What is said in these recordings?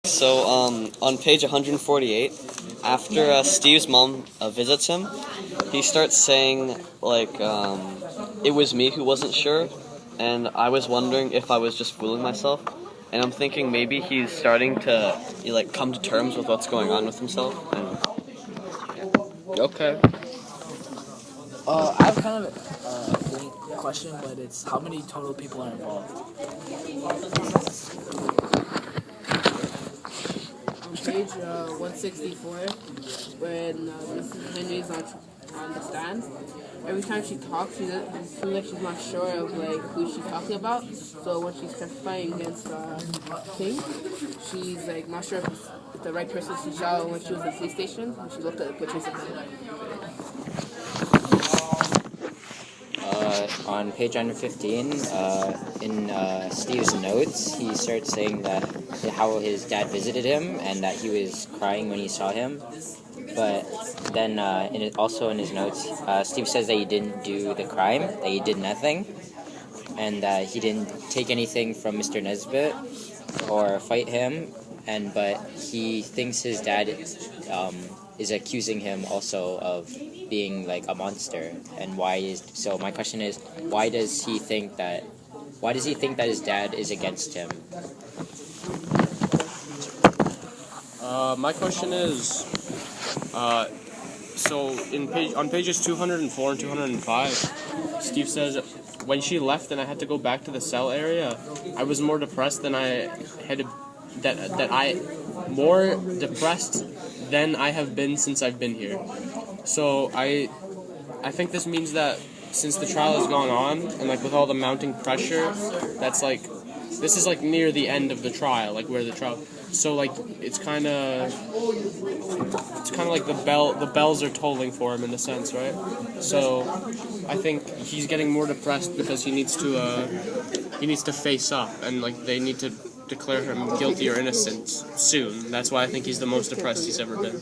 So, on page 148, after Steve's mom visits him, he starts saying, like, it was me who wasn't sure, and I was wondering if I was just fooling myself. And I'm thinking maybe he's starting to, come to terms with what's going on with himself. And Okay. I have kind of a link question, but it's how many total people are involved? On page 164, when Mrs. Henry's on the stand, every time she talks, it seems like she's not sure of who she's talking about. So when she's testifying against King, she's not sure if it's the right person she saw when she was at the police station. When she looked at the pictures of him. On page 115, in Steve's notes, he starts saying that how his dad visited him and that he was crying when he saw him. But then also in his notes, Steve says that he didn't do the crime, that he did nothing, and that he didn't take anything from Mr. Nesbitt or fight him. But he thinks his dad is accusing him also of being a monster. And so my question is, why does he think that his dad is against him? My question is, so on pages 204 and 205, Steve says, when she left and I had to go back to the cell area, I was more depressed than I had more depressed than I have been since I've been here. So I think this means that since the trial has gone on and with all the mounting pressure, that's this is near the end of the trial, where the trial. So it's kind of like the bells are tolling for him in a sense, right? So I think he's getting more depressed because he needs to face up, and they need to declare him guilty or innocent soon. That's why I think he's the most depressed he's ever been.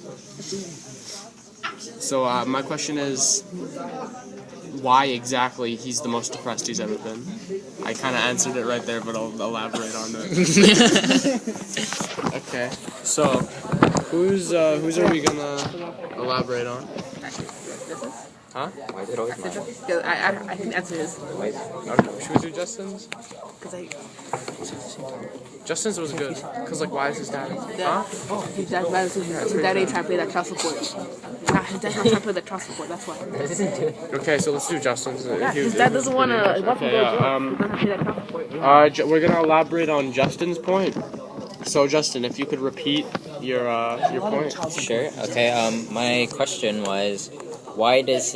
So my question is, why exactly he's the most depressed he's ever been? I kind of answered it right there, but I'll elaborate on it. Okay, so who's are we gonna elaborate on? Huh? Why is it always mine? I think the answer is. Should we do Justin's? Justin's was good, because why is his dad? Huh? His dad ain't trying to pay that child support. His dad's not trying to pay that child support, that's why. Okay, so let's do Justin's. Yeah, his dad doesn't want to go to jail. He doesn't have to pay that child support. We're gonna elaborate on Justin's point. So Justin, if you could repeat your point. Sure. Okay. My question was, why does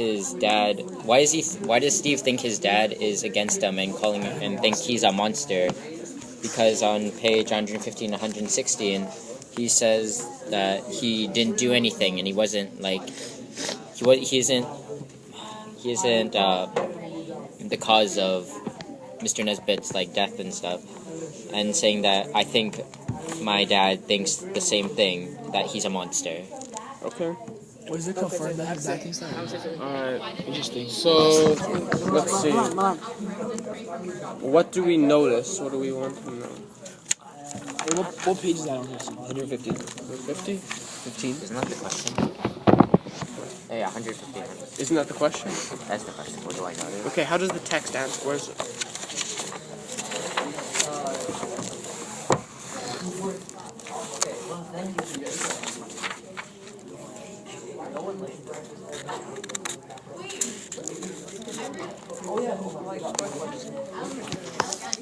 Steve think his dad is against him and think he's a monster? Because on page 115 and 116, he says that he didn't do anything and he wasn't he isn't the cause of Mr. Nesbitt's death and stuff, and saying that I think my dad thinks the same thing, that he's a monster. Okay. Was it confirmed that his dad thinks that? Alright, interesting. So, let's see. What do we notice? What do we want to know? What page is that on here? 115. 150? 15? Isn't that the question? Yeah, 115. Isn't that the question? That's the question. What do I notice? Okay, how does the text answer? Where's it?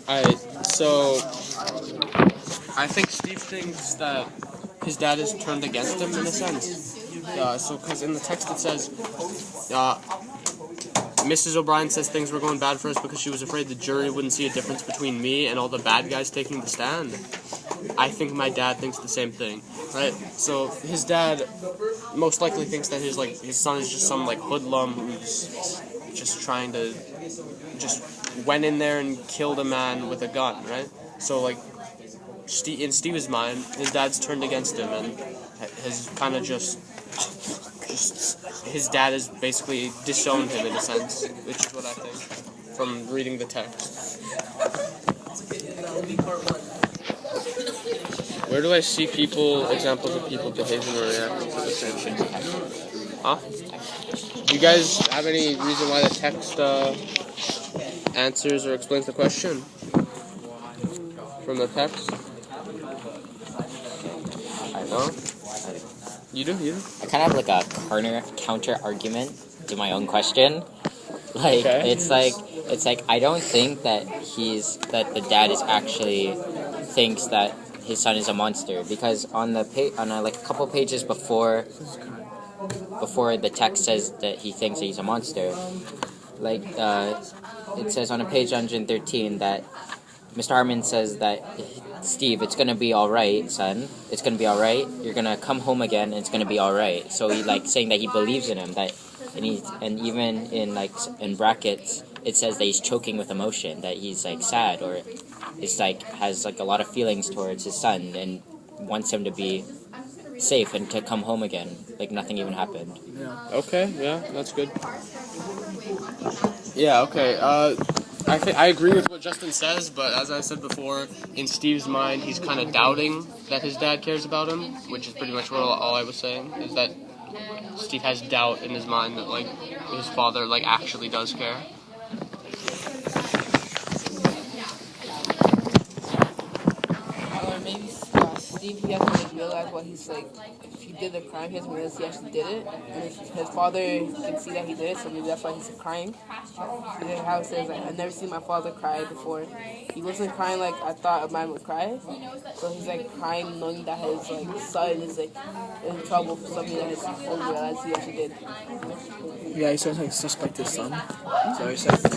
Alright, so I think Steve thinks that his dad is turned against him in a sense. Because in the text it says, Mrs. O'Brien says things were going bad for us because she was afraid the jury wouldn't see a difference between me and all the bad guys taking the stand. I think my dad thinks the same thing, right? So his dad most likely thinks that his son is just some hoodlum who's just trying to went in there and killed a man with a gun, right? So in Steve's mind, his dad's turned against him and has kind of just his dad has basically disowned him in a sense, which is what I think from reading the text. Where do I see examples of people behaving or reacting to the same thing? Huh? You guys have any reason why the text answers or explains the question from the text? No? You do? I kind of have like a counter argument to my own question. Like Okay. it's like I don't think that the dad is actually thinks that his son is a monster, because on like a couple pages before the text says that he thinks that he's a monster, like it says on a page 113 that Mr. Armin says that, Steve, it's gonna be all right, son. It's gonna be all right. You're gonna come home again, and it's gonna be all right. So he like saying that he believes in him, and even in brackets it says that he's choking with emotion, that he's like sad, or is like has like a lot of feelings towards his son and wants him to be safe and to come home again, like nothing even happened. Okay, yeah, that's good. Yeah, okay. I agree with what Justin says, but as I said before, in Steve's mind, he's kind of doubting that his dad cares about him, which is pretty much what all I was saying, is that Steve has doubt in his mind that, like, his father, like, actually does care. Or maybe Steve, he hasn't like, realized what he's like. If he did the crime, he hasn't realized he actually did it, and his father can see that he did it, so maybe that's why he's crying. So how it says, like, I've never seen my father cry before. He wasn't crying like I thought a man would cry, so he's like crying knowing that his like son is like in trouble for something that his father realized he actually did. Yeah, he starts like suspect his son. So he said.